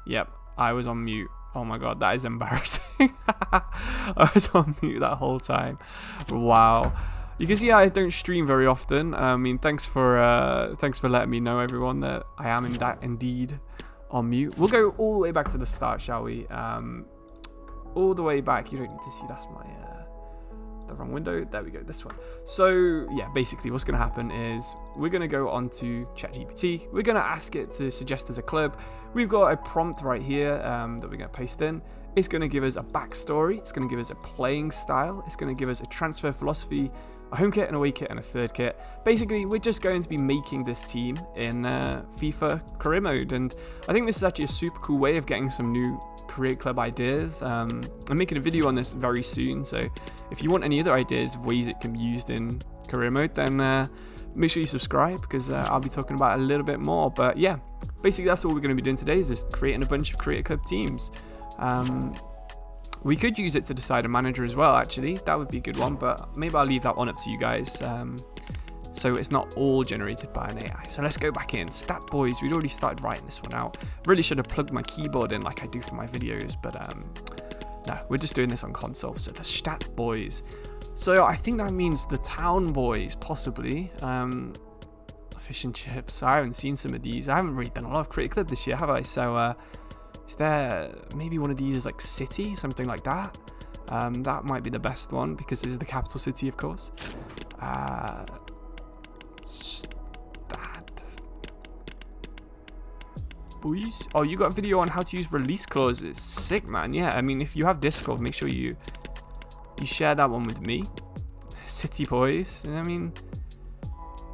Yep, I was on mute. Oh my god, that is embarrassing. I was on mute that whole time. Wow. You can see I don't stream very often. I mean, thanks for letting me know, everyone, that I am indeed on mute. We'll go all the way back to the start, shall we? All the way back. You don't need to see. That's my the wrong window. There we go. This one. So yeah, basically, what's going to happen is we're going to go onto ChatGPT. We're going to ask it to suggest us a club. We've got a prompt right here that we're going to paste in. It's going to give us a backstory. It's going to give us a playing style. It's going to give us a transfer philosophy, a home kit, an away kit, and a third kit. Basically, we're just going to be making this team in FIFA career mode. And I think this is actually a super cool way of getting some new career club ideas. I'm making a video on this very soon. So if you want any other ideas of ways it can be used in career mode, then make sure you subscribe, because I'll be talking about it a little bit more. But yeah, basically that's all we're going to be doing today, is just creating a bunch of creator club teams. We could use it to decide a manager as well, actually. That would be a good one, but maybe I'll leave that one up to you guys. So it's not all generated by an AI. So let's go back in. Stat boys, we'd already started writing this one out. Really should have plugged my keyboard in like I do for my videos, but no, we're just doing this on console. So the stat boys. So I think that means the town boys, possibly. Fish and chips. I haven't seen some of these. I haven't really done a lot of Creator Club this year, have I? So is there maybe one of these is like city, something like that? That might be the best one, because this is the capital city, of course. Stat boys. Oh, you got a video on how to use release clauses. Sick, man. Yeah, I mean, if you have Discord, make sure you share that one with me. City boys. I mean,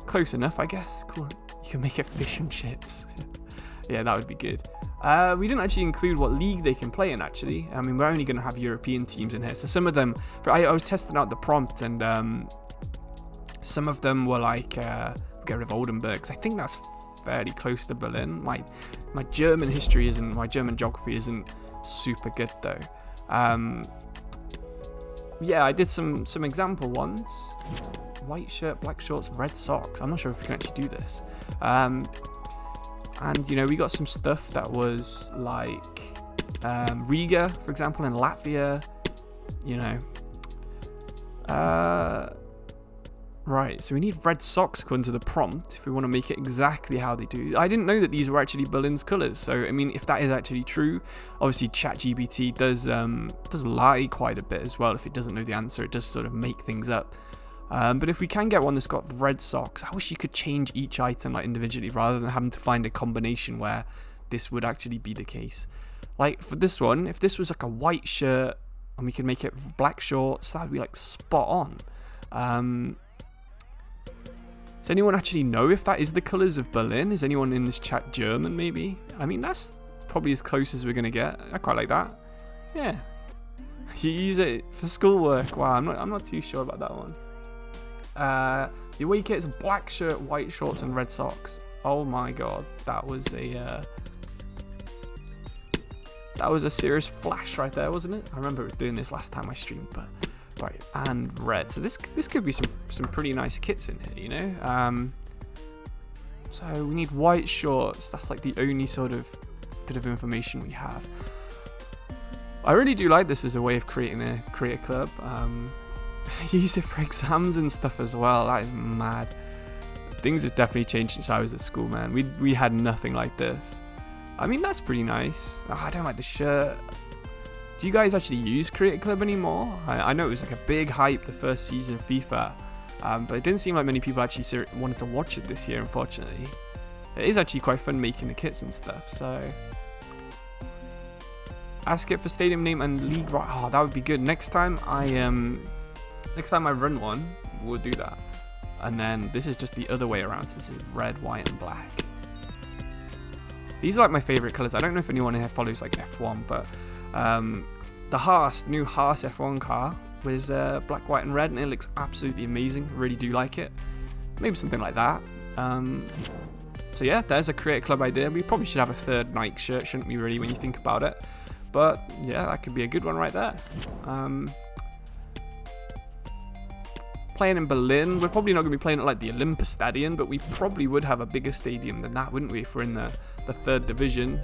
close enough, I guess. Cool. You can make it fish and chips. Yeah, that would be good. We didn't actually include what league they can play in, actually. I mean, we're only going to have European teams in here. So some of them, I was testing out the prompt, and some of them were like, get rid of Oldenburg, because I think that's fairly close to Berlin. My German history isn't, my German geography isn't super good, though. Yeah, I did some example ones. White shirt, black shorts, red socks. I'm not sure if we can actually do this. And, you know, we got some stuff that was like Riga, for example, in Latvia, you know. Right, so we need red socks according to the prompt if we want to make it exactly how they do. I didn't know that these were actually Berlin's colours. So, I mean, if that is actually true, obviously ChatGPT does lie quite a bit as well. If it doesn't know the answer, it does sort of make things up. But if we can get one that's got red socks, I wish you could change each item like individually rather than having to find a combination where this would actually be the case. Like for this one, if this was like a white shirt and we could make it black shorts, that would be like spot on. Does anyone actually know if that is the colours of Berlin? Is anyone in this chat German, maybe? I mean, that's probably as close as we're going to get. I quite like that. Yeah. You use it for schoolwork. Wow, I'm not too sure about that one. The away kit is a black shirt, white shorts, and red socks. Oh my god, that was a serious flash right there, wasn't it? I remember doing this last time I streamed, but right, and red. So this could be some pretty nice kits in here, you know. So we need white shorts. That's like the only sort of bit of information we have. I really do like this as a way of creating a creator club. Use it for exams and stuff as well. That is mad. Things have definitely changed since I was at school, man. We had nothing like this. I mean, that's pretty nice. Oh, I don't like the shirt. Do you guys actually use Creator Club anymore? I know it was like a big hype the first season of FIFA, but it didn't seem like many people actually wanted to watch it this year, unfortunately. It is actually quite fun making the kits and stuff, so... Ask it for stadium name and league right. Oh, that would be good. Next time I run one, we'll do that. And then this is just the other way around. So this is red, white, and black. These are like my favorite colors. I don't know if anyone here follows like F1, but the new Haas F1 car was black, white, and red, and it looks absolutely amazing. Really do like it. Maybe something like that. So yeah, there's a Creator Club idea. We probably should have a third Nike shirt, shouldn't we, really, when you think about it? But yeah, that could be a good one right there. Playing in Berlin, we're probably not going to be playing at like the Olympus Stadion, but we probably would have a bigger stadium than that, wouldn't we, if we're in the the third division.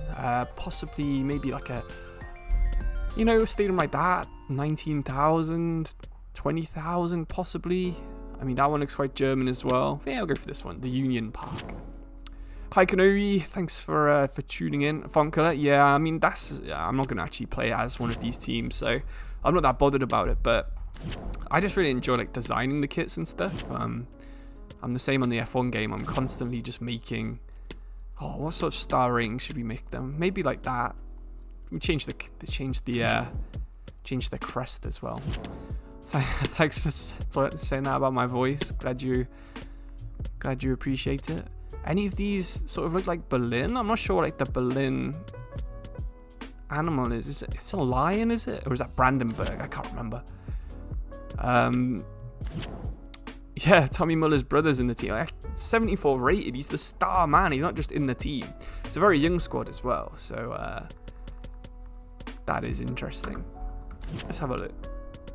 Possibly maybe like a, you know, a stadium like that, 19,000, 20,000 possibly. I mean, that one looks quite German as well. Yeah, I'll go for this one, the Union Park. Hi Kanori, thanks for tuning in. Fonkola, yeah, I mean, I'm not going to actually play as one of these teams, so I'm not that bothered about it, but I just really enjoy like designing the kits and stuff. I'm the same on the F1 game. I'm constantly just making, what sort of star rating should we make them? Maybe like that. We change the crest as well. Thanks for saying that about my voice. Glad you appreciate it. Any of these sort of look like Berlin? I'm not sure like the Berlin animal is. It's a lion, is it? Or is that Brandenburg? I can't remember. Yeah, Tommy Muller's brother's in the team. 74 rated. He's the star man. He's not just in the team. It's a very young squad as well. So that is interesting. Let's have a look.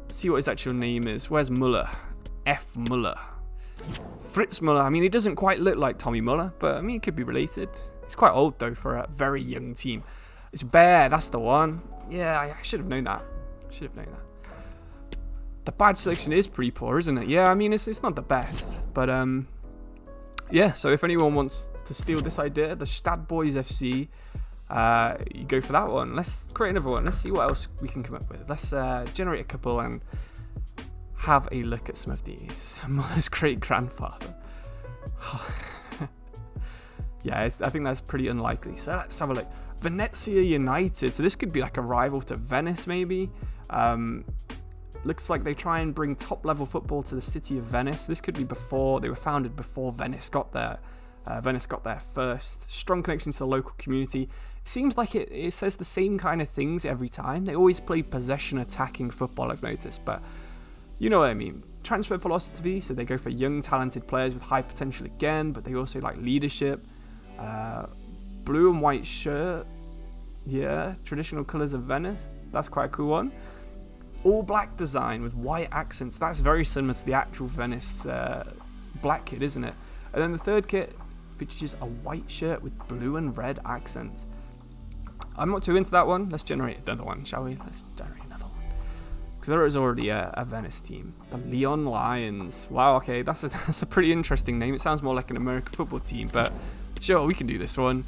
See what his actual name is. Where's Muller? F. Muller. Fritz Muller. I mean, he doesn't quite look like Tommy Muller, but I mean, he could be related. He's quite old though for a very young team. It's Bear. That's the one. Yeah, I should have known that. The badge selection is pretty poor, isn't it? Yeah, I mean, it's not the best, but yeah. So if anyone wants to steal this idea, the Stad Boys FC, you go for that one. Let's create another one. Let's see what else we can come up with. Let's generate a couple and have a look at some of these. Muller's great grandfather. Yeah, I think that's pretty unlikely. So let's have a look. Venezia United. So this could be like a rival to Venice, maybe. Looks like they try and bring top-level football to the city of Venice. This could be before they were founded, before Venice got there. Venice got there first. Strong connection to the local community. It seems like it says the same kind of things every time. They always play possession attacking football, I've noticed, but you know what I mean. Transfer philosophy, so they go for young, talented players with high potential again, but they also like leadership. Blue and white shirt. Yeah, traditional colours of Venice. That's quite a cool one. All black design with white accents. That's very similar to the actual Venice black kit, isn't it? And then the third kit features a white shirt with blue and red accents. I'm not too into that one. Let's generate another one, shall we? Let's generate another one. Because there is already a Venice team. The Leon Lions. Wow, okay, that's a pretty interesting name. It sounds more like an American football team, but sure, we can do this one.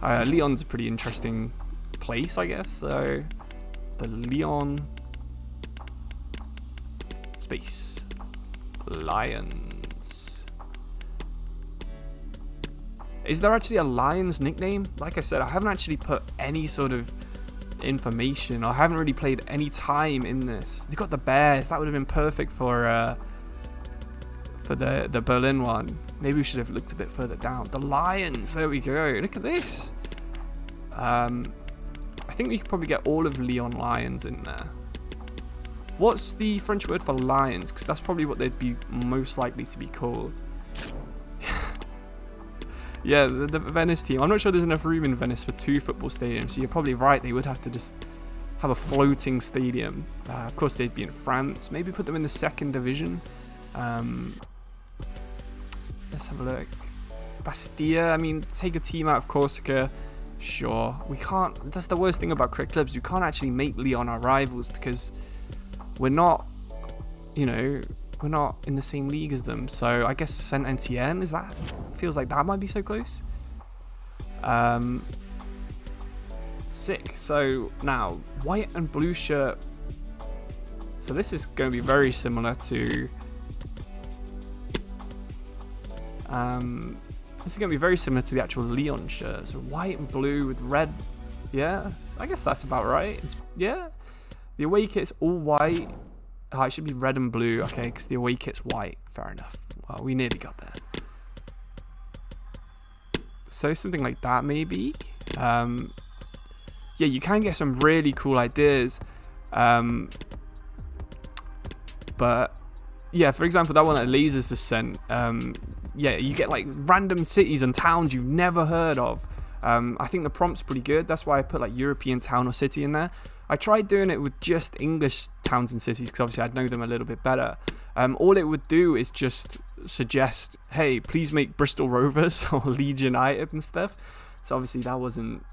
Leon's a pretty interesting place, I guess. So, the Leon space Lions. Is there actually a Lions nickname? Like I said, I haven't actually put any sort of information. I haven't really played any time in this. You got the Bears. That would have been perfect for the Berlin one. Maybe we should have looked a bit further down. The Lions. There we go. Look at this. I think we could probably get all of Leon Lions in there. What's the French word for lions? Because that's probably what they'd be most likely to be called. Yeah, the Venice team. I'm not sure there's enough room in Venice for 2 football stadiums, so you're probably right. They would have to just have a floating stadium. Of course, they'd be in France. Maybe put them in the 2nd division. Let's have a look. Bastia. I mean, take a team out of Corsica. Sure. We can't. That's the worst thing about cricket clubs. We can't actually make Lyon our rivals because we're not, you know, we're not in the same league as them. So I guess Saint Etienne, is that? Feels like that might be so close. Sick. So now, white and blue shirt. So this is going to be very similar to. This is going to be very similar to the actual Lyon shirt. So white and blue with red. Yeah, I guess that's about right. Yeah. The away kit's all white. Oh, it should be red and blue. Okay, because the away kit's white. Fair enough. Well, we nearly got there. So something like that, maybe. Yeah, you can get some really cool ideas. But yeah, for example, that one that Lasers just sent. Yeah, you get like random cities and towns you've never heard of. I think the prompt's pretty good. That's why I put like European town or city in there. I tried doing it with just English towns and cities because obviously I'd know them a little bit better. All it would do is just suggest, hey, please make Bristol Rovers or Leeds United and stuff. So obviously that wasn't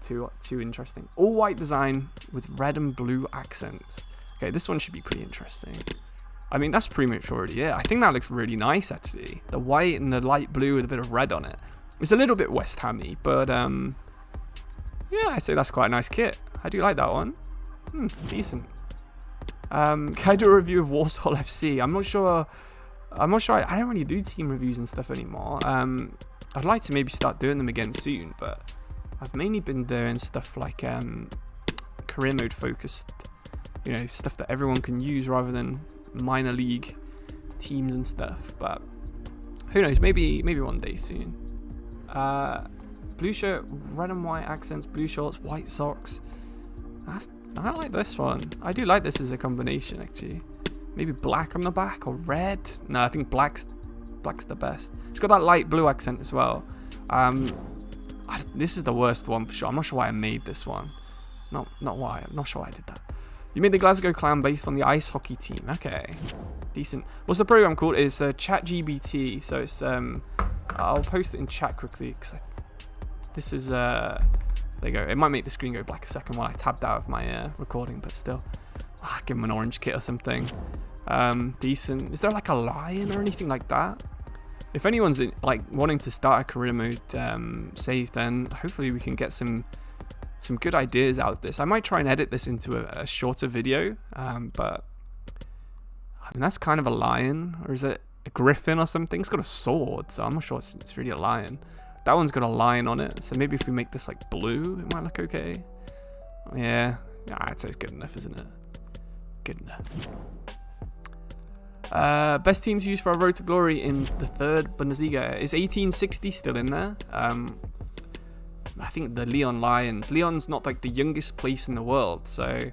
too interesting. All white design with red and blue accents. Okay, this one should be pretty interesting. I mean, that's pretty much already it. I think that looks really nice, actually. The white and the light blue with a bit of red on it. It's a little bit West Ham-y, but yeah, I say that's quite a nice kit. I do like that one. Decent. Can I do a review of Walsall FC? I'm not sure. I don't really do team reviews and stuff anymore. I'd like to maybe start doing them again soon, but I've mainly been doing stuff like career mode focused, you know, stuff that everyone can use rather than minor league teams and stuff. But who knows? Maybe one day soon. Blue shirt, red and white accents, blue shorts, white socks. I like this one. I do like this as a combination, actually. Maybe black on the back or red. No, I think black's the best. It's got that light blue accent as well. This is the worst one for sure. I'm not sure why I made this one. Not why. I'm not sure why I did that. You made the Glasgow Clan based on the ice hockey team. Okay, decent. What's the program called? It's ChatGPT. So it's I'll post it in chat quickly because this is there you go. It might make the screen go black a second while I tabbed out of my recording, but still, give him an orange kit or something. Decent. Is there like a lion or anything like that? If anyone's like wanting to start a career mode save, then hopefully we can get some good ideas out of this. I might try and edit this into a shorter video, but I mean that's kind of a lion, or is it a griffin or something? It's got a sword, so I'm not sure it's really a lion. That one's got a lion on it, so maybe if we make this like blue, it might look okay. Yeah, I'd say it's good enough, isn't it? Good enough. Best teams used for a road to glory in the third Bundesliga. Is 1860 still in there? I think the Lyon Lions. Lyon's not like the youngest place in the world, so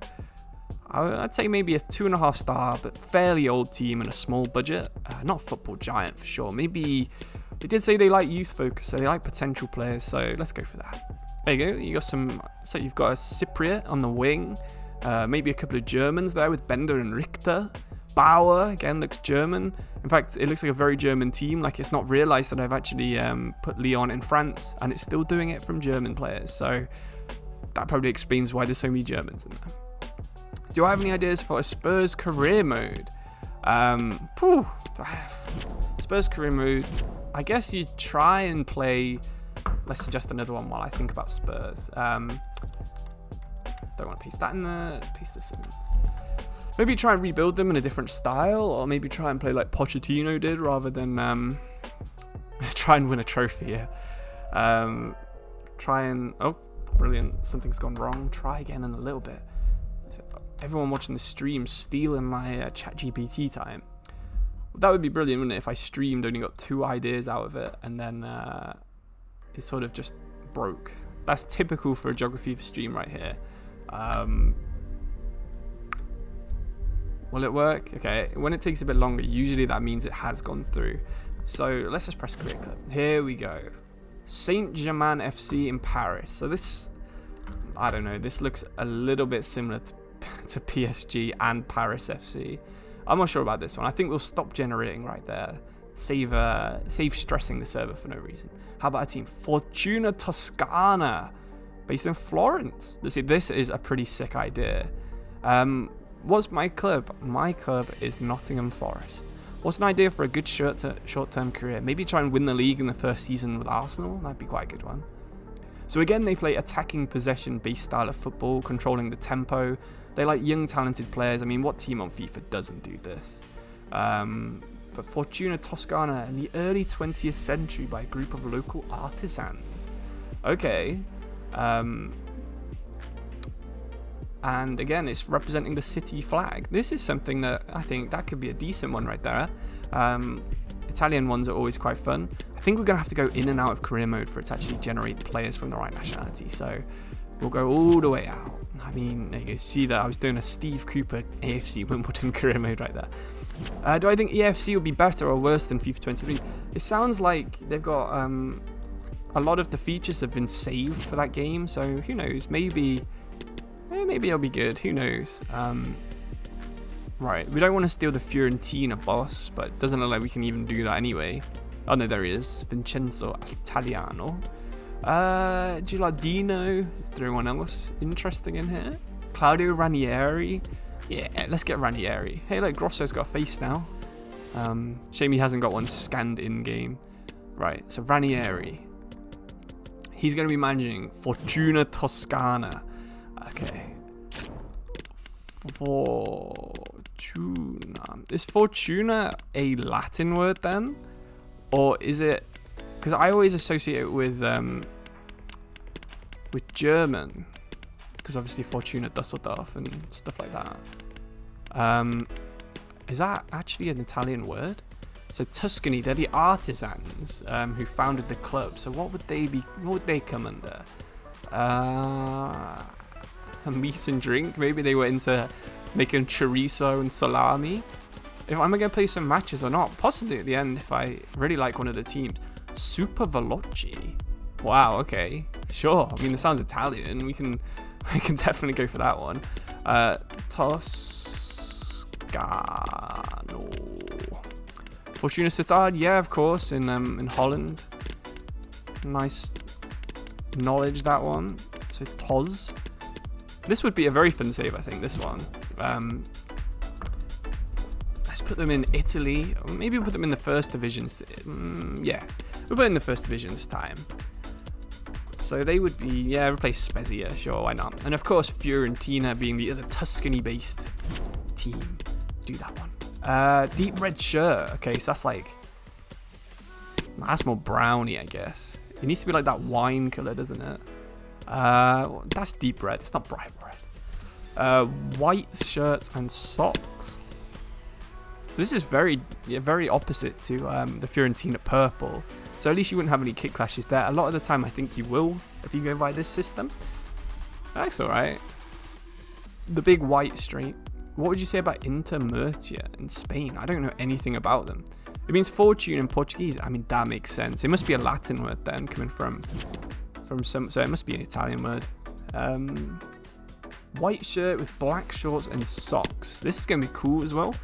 I'd say maybe a 2.5 star, but fairly old team and a small budget. Not a football giant for sure. Maybe they did say they like youth focus, so they like potential players. So let's go for that. There you go. You got some. So you've got a Cypriot on the wing. Maybe a couple of Germans there with Bender and Richter. Bauer, again, looks German. In fact, it looks like a very German team. Like, it's not realised that I've actually put Lyon in France, and it's still doing it from German players. So that probably explains why there's so many Germans in there. Do I have any ideas for a Spurs career mode? Spurs career mode. I guess you try and play. Let's suggest another one while I think about Spurs. Don't want to paste that in there. Paste this in. Maybe try and rebuild them in a different style, or maybe try and play like Pochettino did rather than try and win a trophy. Yeah. Try and brilliant! Something's gone wrong. Try again in a little bit. Everyone watching the stream stealing my ChatGPT time. That would be brilliant, wouldn't it? If I streamed, only got 2 ideas out of it, and then it sort of just broke. That's typical for a Geografifa stream right here. Will it work? Okay, when it takes a bit longer, usually that means it has gone through. So let's just press create clip. Here we go. Saint-Germain FC in Paris. So this, I don't know, this looks a little bit similar to PSG and Paris FC. I'm not sure about this one. I think we'll stop generating right there. Save stressing the server for no reason. How about a team? Fortuna Toscana, based in Florence. This is a pretty sick idea. What's my club? My club is Nottingham Forest. What's an idea for a good short-term career? Maybe try and win the league in the first season with Arsenal. That'd be quite a good one. So again, they play attacking possession-based style of football, controlling the tempo. They like young, talented players. I mean, what team on FIFA doesn't do this? But Fortuna Toscana in the early 20th century by a group of local artisans. Okay. And again, it's representing the city flag. This is something that I think that could be a decent one right there. Italian ones are always quite fun. I think we're going to have to go in and out of career mode for it to actually generate players from the right nationality. So we'll go all the way out. I mean, there you go. See that I was doing a Steve Cooper AFC Wimbledon career mode right there. Do I think EFC will be better or worse than FIFA 23? It sounds like they've got a lot of the features have been saved for that game. So who knows? Maybe it'll be good. Who knows? Right, we don't want to steal the Fiorentina boss, but it doesn't look like we can even do that anyway. Oh no, there he is. Vincenzo Italiano. Gilardino. Is there anyone else interesting in here? Claudio Ranieri. Yeah, let's get Ranieri. Hey, look, Grosso's got a face now. Shame he hasn't got one scanned in-game. Right, so Ranieri. He's going to be managing Fortuna Toscana. Okay. Fortuna. Is Fortuna a Latin word then? Or is it... Because I always associate it with German. Because obviously Fortuna Düsseldorf and stuff like that. Is that actually an Italian word? So Tuscany, they're the artisans who founded the club. So what would they be? What would they come under? A meat and drink? Maybe they were into making chorizo and salami. If I'm gonna play some matches or not, possibly at the end if I really like one of the teams. Super Veloci. Wow. Okay. Sure. I mean, it sounds Italian. We can definitely go for that one. Toscano. Fortuna Sittard, yeah, of course, in Holland. Nice knowledge, that one. So Toz. This would be a very fun save, I think, this one. Let's put them in Italy. Or maybe we'll put them in the first division. Yeah, we'll put it in the first division this time. So they would be, yeah, replace Spezia, sure, why not? And of course, Fiorentina being the other Tuscany-based team. Do that one. Deep red shirt. Okay, so that's like... That's more browny, I guess. It needs to be like that wine colour, doesn't it? That's deep red. It's not bright red. White shirts and socks. So this is very opposite to the Fiorentina purple. So at least you wouldn't have any kit clashes there. A lot of the time, I think you will if you go by this system. That's all right. The big white straight. What would you say about Inter Murcia in Spain? I don't know anything about them. It means fortune in Portuguese. I mean, that makes sense. It must be a Latin word then, coming from some. So it must be an Italian word. White shirt with black shorts and socks. This is gonna be cool as well.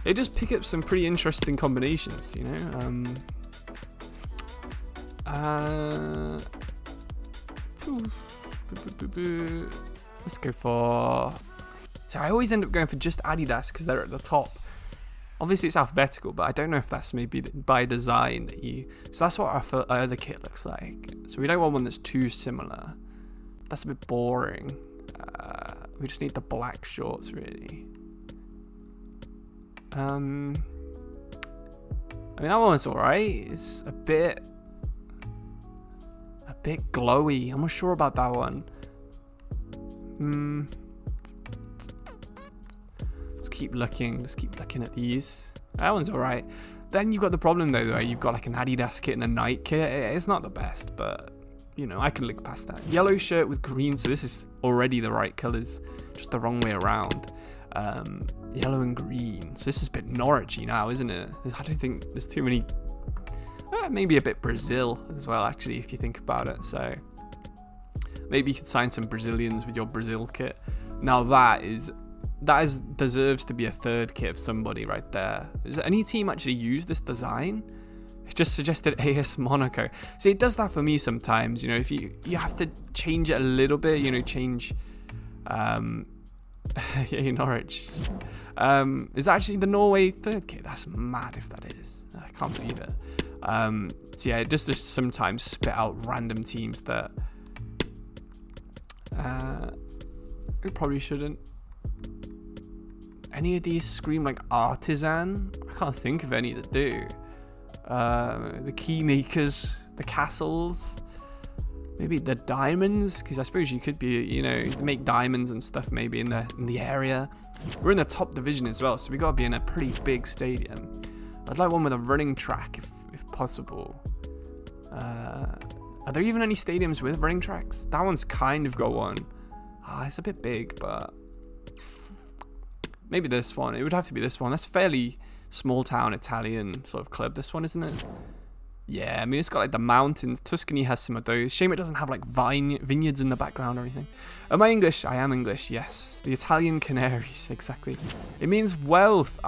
They just pick up some pretty interesting combinations, you know. Let's go for... So I always end up going for just Adidas because they're at the top. Obviously it's alphabetical, but I don't know if that's maybe by design that you... So that's what our other kit looks like. So we don't want one that's too similar. That's a bit boring. We just need the black shorts, really. I mean, that one's alright. It's a bit glowy. I'm not sure about that one. Let's keep looking at these. That one's alright. Then you've got the problem though, where you've got like an Adidas kit and a Nike kit. It's not the best, but you know, I can look past that. Yellow shirt with green, so this is already the right colours, just the wrong way around. Yellow and green. So this is a bit Norwichy now, isn't it? I don't think there's too many. Maybe a bit Brazil as well, actually, if you think about it. So maybe you could sign some Brazilians with your Brazil kit. Now that deserves to be a third kit of somebody right there. Does any team actually use this design? It just suggested AS Monaco. See, it does that for me sometimes. You know, if you have to change it a little bit. You know, change. Yeah, Norwich. Is that actually the Norway third kit? That's mad if that is. I can't believe it. So yeah, it just sometimes spit out random teams that it probably shouldn't. Any of these scream like artisan? I can't think of any that do. The key makers, the castles, maybe the diamonds, because I suppose you could be, you know, make diamonds and stuff maybe in the area. We're in the top division as well, so we got to be in a pretty big stadium. I'd like one with a running track if possible. Are there even any stadiums with running tracks? That one's kind of got one. It's a bit big, but maybe this one. It would have to be this one. That's a fairly small town Italian sort of club, this one, isn't it? Yeah, I mean, it's got like the mountains. Tuscany has some of those. Shame it doesn't have like vineyards in the background or anything. Am I English? I am English, yes. The Italian Canaries, exactly. It means wealth.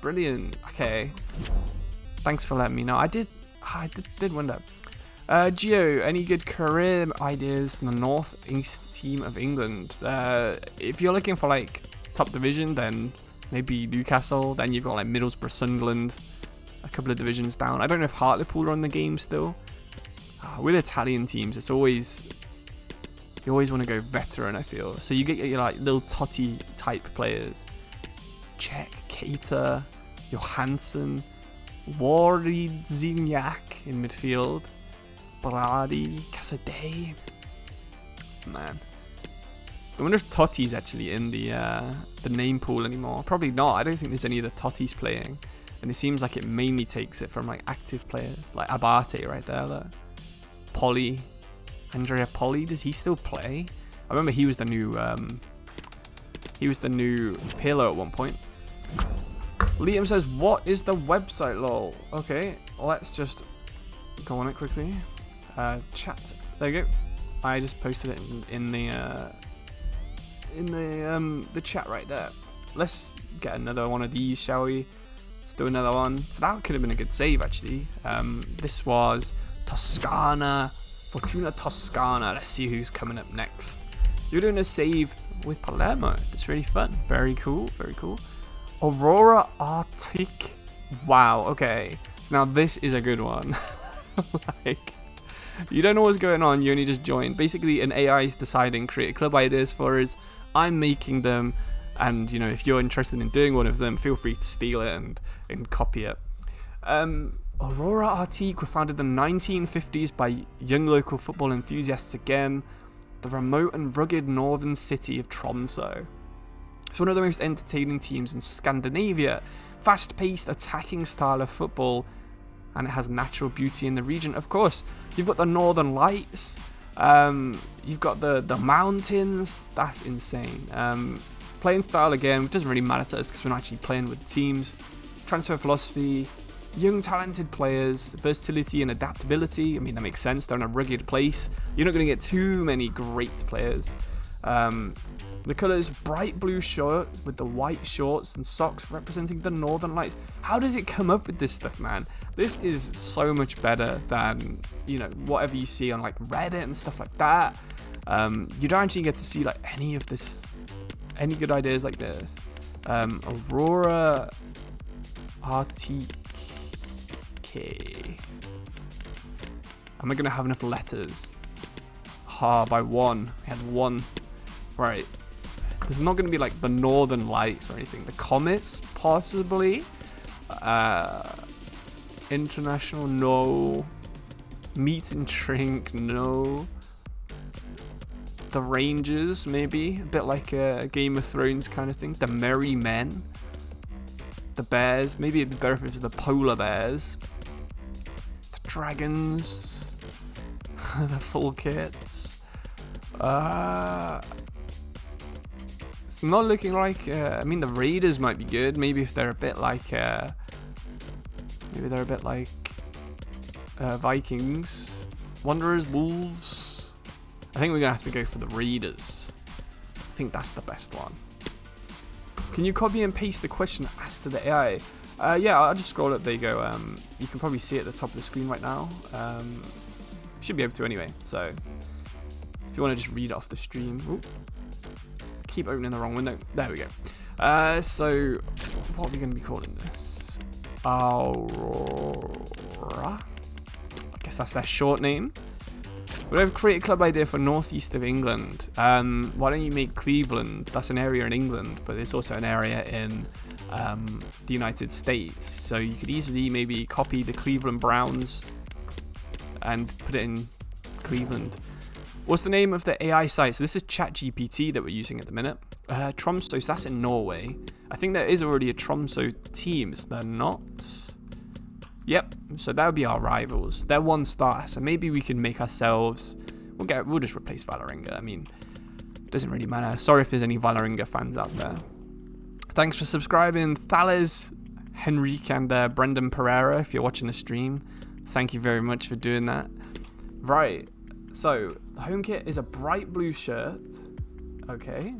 Brilliant. Okay. Thanks for letting me know. I did wonder. Geo, any good career ideas in the northeast team of England? If you're looking for like top division, then maybe Newcastle. Then you've got like Middlesbrough, Sunderland, a couple of divisions down. I don't know if Hartlepool are on the game still. With Italian teams, it's always, you always want to go veteran, I feel. So you get your like little Totti type players. Czech, Keita, Johansson, Wawrinka in midfield, Brady, Casadei. Man, I wonder if Totti's actually in the name pool anymore. Probably not. I don't think there's any of the Totti's playing, and it seems like it mainly takes it from like active players, like Abate right there. Look. Polly, Andrea Polly, does he still play? I remember he was the new Pirlo at one point. Liam says, what is the website, lol? Okay, let's just go on it quickly. Chat, there you go. I just posted it in the chat right there. Let's get another one of these, shall we? Let's do another one. So that could have been a good save, actually. This was Toscana, Fortuna Toscana. Let's see who's coming up next. You're doing a save with Palermo. It's really fun. Very cool. Very cool. Aurora Arctic. Wow. Okay. So now this is a good one. Like, you don't know what's going on. You only just joined. Basically, an AI is deciding create club ideas for us. I'm making them, and you know, if you're interested in doing one of them, feel free to steal it and copy it. Aurora Arctic were founded in the 1950s by young local football enthusiasts again, the remote and rugged northern city of Tromsø. It's one of the most entertaining teams in Scandinavia, fast-paced attacking style of football, and it has natural beauty in the region. Of course, you've got the Northern Lights, you've got the mountains. That's insane. Playing style again doesn't really matter to us because we're not actually playing with the teams. Transfer philosophy. Young, talented players, versatility and adaptability. I mean, that makes sense. They're in a rugged place. You're not going to get too many great players. The colours, bright blue shirt with the white shorts and socks representing the Northern Lights. How does it come up with this stuff, man? This is so much better than, you know, whatever you see on like Reddit and stuff like that. You don't actually get to see like any of this, any good ideas like this. Aurora Arctic. Okay. Am I gonna have enough letters? By one. I had one. Right. There's not gonna be like the Northern Lights or anything. The Comets, possibly. International, no. Meat and drink, no. The Rangers, maybe. A bit like a Game of Thrones kind of thing. The Merry Men. The Bears, maybe it'd be better if it was the Polar Bears. The Dragons. The full kits. It's not looking like, I mean, the Raiders might be good. Maybe if they're a bit like, Vikings. Wanderers, Wolves. I think we're going to have to go for the Raiders. I think that's the best one. Can you copy and paste the question asked to the AI? Yeah, I'll just scroll up. There you go. You can probably see it at the top of the screen right now. Should be able to anyway. So if you want to just read it off the stream. Ooh. Keep opening the wrong window. There we go. So what are we going to be calling this? Aurora. I guess that's their short name. We have create a club idea for northeast of England. Why don't you make Cleveland? That's an area in England, but it's also an area in the United States. So you could easily maybe copy the Cleveland Browns and put it in Cleveland. What's the name of the AI site? So this is ChatGPT that we're using at the minute. Tromsø, so that's in Norway. I think there is already a Tromsø team, is there not? Yep, so that would be our rivals. They're 1 star, so maybe we can make ourselves... We'll just replace Valerenga. I mean, it doesn't really matter. Sorry if there's any Valerenga fans out there. Thanks for subscribing, Thales, Henrique, and Brendan Pereira, if you're watching the stream. Thank you very much for doing that. Right, so the home kit is a bright blue shirt. Okay.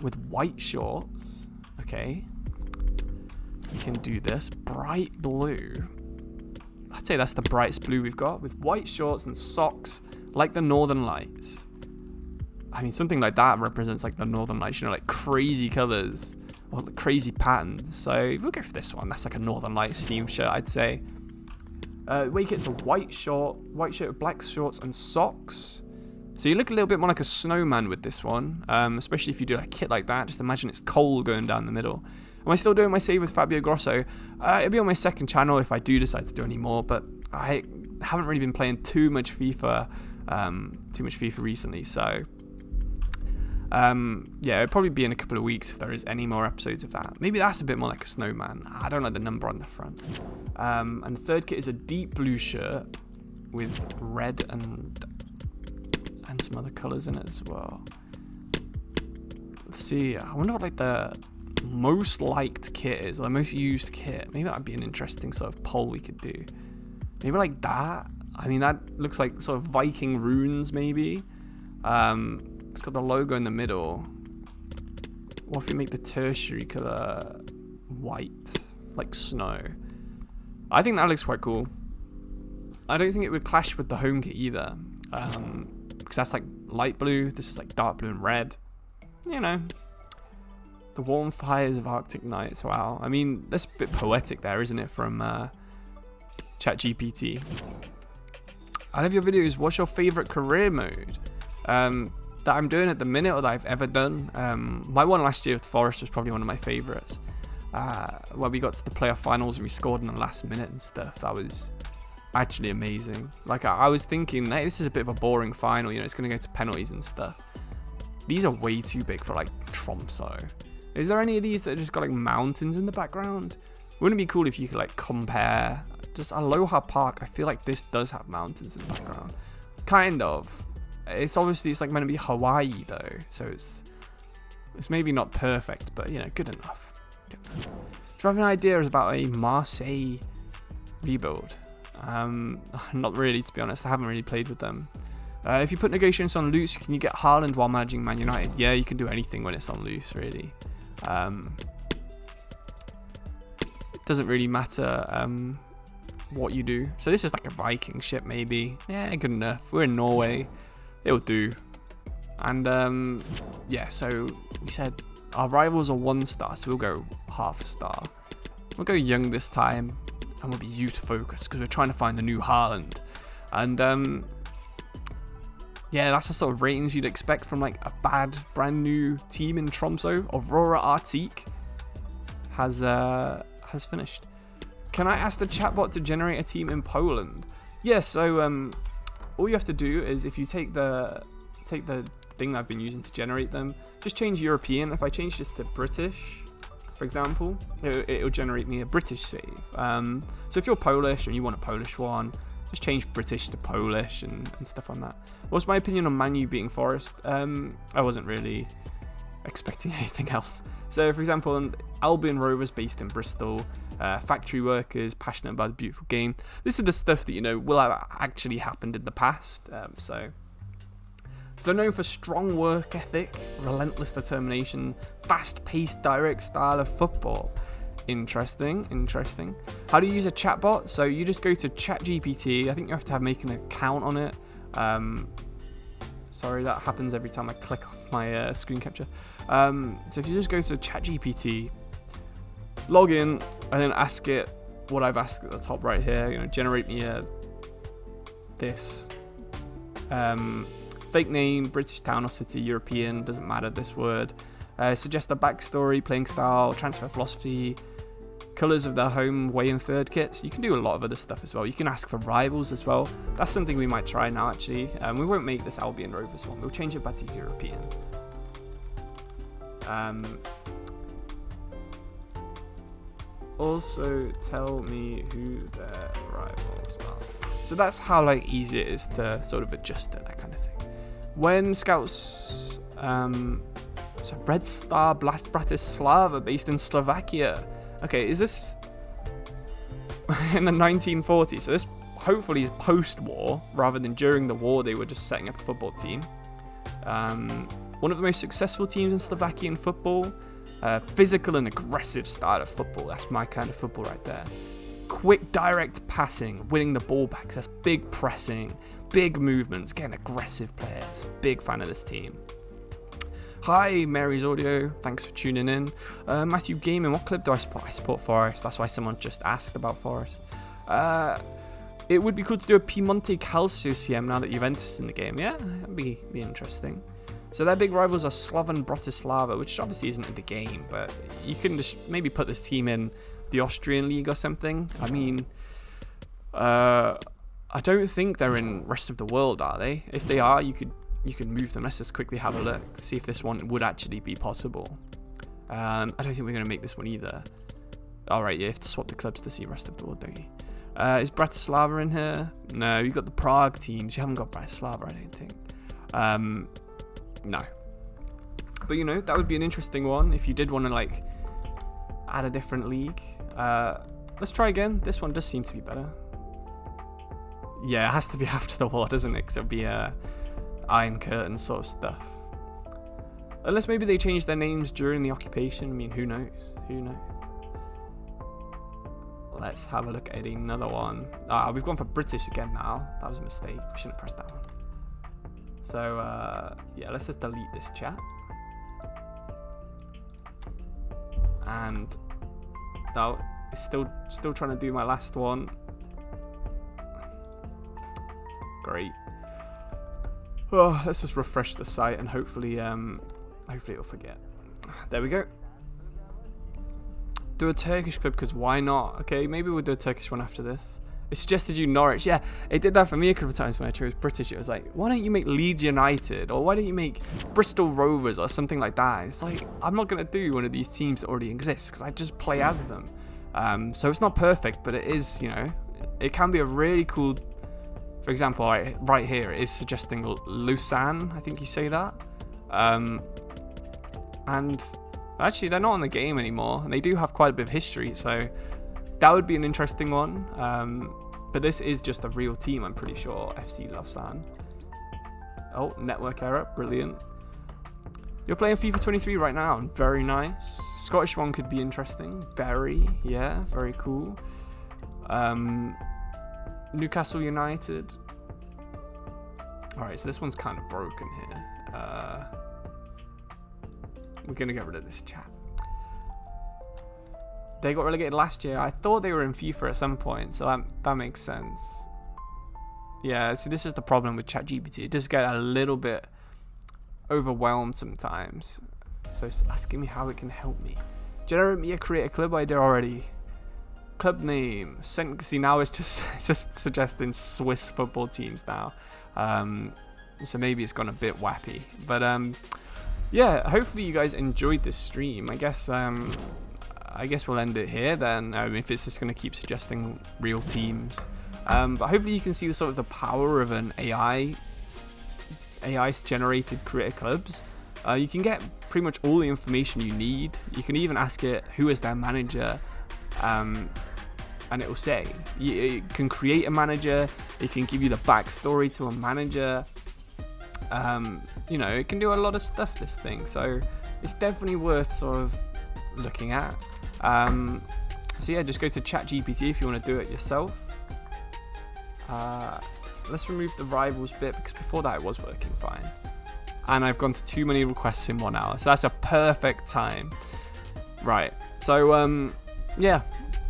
With white shorts. Okay. We can do this. Bright blue. I'd say that's the brightest blue we've got, with white shorts and socks like the Northern Lights. I mean, something like that represents like the Northern Lights, you know, like crazy colours or like crazy patterns. So we'll go for this one. That's like a Northern Lights theme shirt, I'd say. Wake it's a white shirt with black shorts and socks. So you look a little bit more like a snowman with this one, especially if you do a kit like that. Just imagine it's coal going down the middle. Am I still doing my save with Fabio Grosso? It'll be on my second channel if I do decide to do any more, but I haven't really been playing too much FIFA recently, so yeah, it'll probably be in a couple of weeks if there is any more episodes of that. Maybe that's a bit more like a snowman. I don't like the number on the front. And the third kit is a deep blue shirt with red and some other colours in it as well. Let's see. I wonder what like the most liked kit is, or the most used kit. Maybe that'd be an interesting sort of poll we could do. Maybe like that. I mean, that looks like sort of Viking runes, maybe. It's got the logo in the middle. What if we make the tertiary colour white, like snow? I think that looks quite cool. I don't think it would clash with the home kit either, because that's like light blue. This is like dark blue and red. You know, the warm fires of Arctic nights. Wow. I mean, that's a bit poetic there, isn't it, from ChatGPT. I love your videos. What's your favourite career mode that I'm doing at the minute, or that I've ever done? My one last year with Forest was probably one of my favourites. Where we got to the playoff finals and we scored in the last minute and stuff. That was actually amazing. Like, I was thinking, hey, this is a bit of a boring final, you know, it's going to go to penalties and stuff. These are way too big for like Tromsø. Is there any of these that just got like mountains in the background? Wouldn't it be cool if you could like compare just Aloha Park? I feel like this does have mountains in the background. Kind of. It's obviously, it's like meant to be Hawaii though, so it's maybe not perfect, but you know, good enough. Do you have any ideas about a Marseille rebuild? Not really, to be honest. I haven't really played with them. If you put negotiations on loose, can you get Haaland while managing Man United? Yeah, you can do anything when it's on loose, really. It doesn't really matter what you do. So this is like a Viking ship, maybe. Yeah, good enough. We're in Norway. It'll do. And yeah, so we said our rivals are 1 star, so we'll go half a star. We'll go young this time, and we'll be youth focused because we're trying to find the new Haaland. And yeah, that's the sort of ratings you'd expect from like a bad brand new team in Tromsø. Aurora Arctic has finished. Can I ask the chatbot to generate a team in Poland? Yeah, so all you have to do is, if you take the thing I've been using to generate them, just change European. If I change this to British, for example, it'll generate me a British save. So if you're Polish and you want a Polish one, just change British to Polish and stuff on that. What's my opinion on Man U beating Forest? I wasn't really expecting anything else. So, for example, Albion Rovers based in Bristol, factory workers passionate about the beautiful game. This is the stuff that, you know, will have actually happened in the past. So they're known for strong work ethic, relentless determination, fast-paced, direct style of football. Interesting. How do you use a chatbot? So you just go to ChatGPT. I think you have to make an account on it. Sorry, that happens every time I click off my screen capture. So if you just go to ChatGPT, log in, and then ask it what I've asked at the top right here. You know, generate me this fake name, British town or city, European, doesn't matter. This word. Suggest a backstory, playing style, transfer philosophy, colours of their home, away and third kits. You can do a lot of other stuff as well. You can ask for rivals as well. That's something we might try now, actually. We won't make this Albion Rovers one. We'll change it back to European. Also, tell me who their rivals are. So that's how like easy it is to sort of adjust it, that kind of thing. When scouts... So Red Star Bratislava, based in Slovakia. Okay, is this in the 1940s? So this hopefully is post-war, rather than during the war they were just setting up a football team. One of the most successful teams in Slovakian football. Physical and aggressive style of football. That's my kind of football right there. quick direct passing, winning the ball back. That's big pressing, big movements, getting aggressive players. Big fan of this team. Hi, Mary's Audio. Thanks for tuning in. Matthew Gaming, what club do I support? I support Forest. That's why someone just asked about Forest. It would be cool to do a Piemonte Calcio CM now that Juventus is in the game. Yeah, that'd be interesting. So their big rivals are Slovan Bratislava, which obviously isn't in the game, but you can just maybe put this team in the Austrian league or something. I mean, I don't think they're in rest of the world, are they? If they are, you could move them. Let's just quickly have a look, see if this one would actually be possible. I don't think we're going to make this one either. Alright, you have to swap the clubs to see rest of the world, don't you? Is Bratislava in here? No, you got the Prague teams. You haven't got Bratislava, I don't think. No. But, you know, that would be an interesting one if you did want to, like, add a different league. Let's try again. This one does seem to be better. Yeah, it has to be after the war, doesn't it? Because it'll be Iron Curtain sort of stuff. Unless maybe they changed their names during the occupation. I mean, who knows? Who knows? Let's have a look at another one. We've gone for British again now. That was a mistake. We shouldn't have pressed that one. So, yeah, let's just delete this chat. And now it's still trying to do my last one. Great. Oh, let's just refresh the site and hopefully it'll forget. There we go. Do a Turkish clip because why not? Okay, maybe we'll do a Turkish one after this. It suggested you Norwich. Yeah, it did that for me a couple of times when I chose British. It was like, why don't you make Leeds United? Or why don't you make Bristol Rovers or something like that? It's like, I'm not going to do one of these teams that already exist because I just play as them. So it's not perfect, but it is, you know, it can be a really cool... For example, right here, it is suggesting Lausanne. I think you say that. And actually, they're not on the game anymore. And they do have quite a bit of history. So that would be an interesting one. But this is just a real team, I'm pretty sure. FC Lausanne. Oh, network error. Brilliant. You're playing FIFA 23 right now. Very nice. Scottish one could be interesting. Bury. Yeah, very cool. Newcastle United. Alright, so this one's kind of broken here. We're going to get rid of this chat. They got relegated last year. I thought they were in FIFA at some point, so that makes sense. Yeah, see, this is the problem with ChatGPT. It does get a little bit overwhelmed sometimes. So it's asking me how it can help me. Generate me a create a club idea already. Club name. See, now it's just suggesting Swiss football teams now. So maybe it's gone a bit wappy. But yeah, hopefully you guys enjoyed this stream. I guess we'll end it here then. If it's just going to keep suggesting real teams. But hopefully you can see the sort of the power of an AI generated creator clubs. You can get pretty much all the information you need. You can even ask it who is their manager. And it will say it can create a manager, it can give you the backstory to a manager, you know, it can do a lot of stuff, this thing, so it's definitely worth sort of looking at. So yeah, just go to ChatGPT if you want to do it yourself. Let's remove the rivals bit because before that it was working fine, and I've gone to too many requests in 1 hour, so that's a perfect time. Right, so yeah,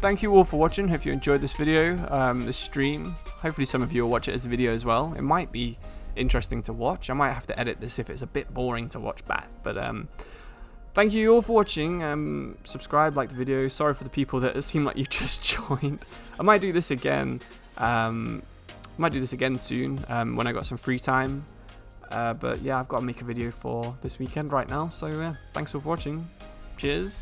thank you all for watching. Hope you enjoyed this video, this stream. Hopefully some of you will watch it as a video as well. It might be interesting to watch. I might have to edit this if it's a bit boring to watch back. But thank you all for watching. Subscribe, like the video. Sorry for the people that seem like you just joined. I might do this again. Soon when I got some free time. But yeah, I've got to make a video for this weekend right now. So yeah, thanks all for watching. Cheers.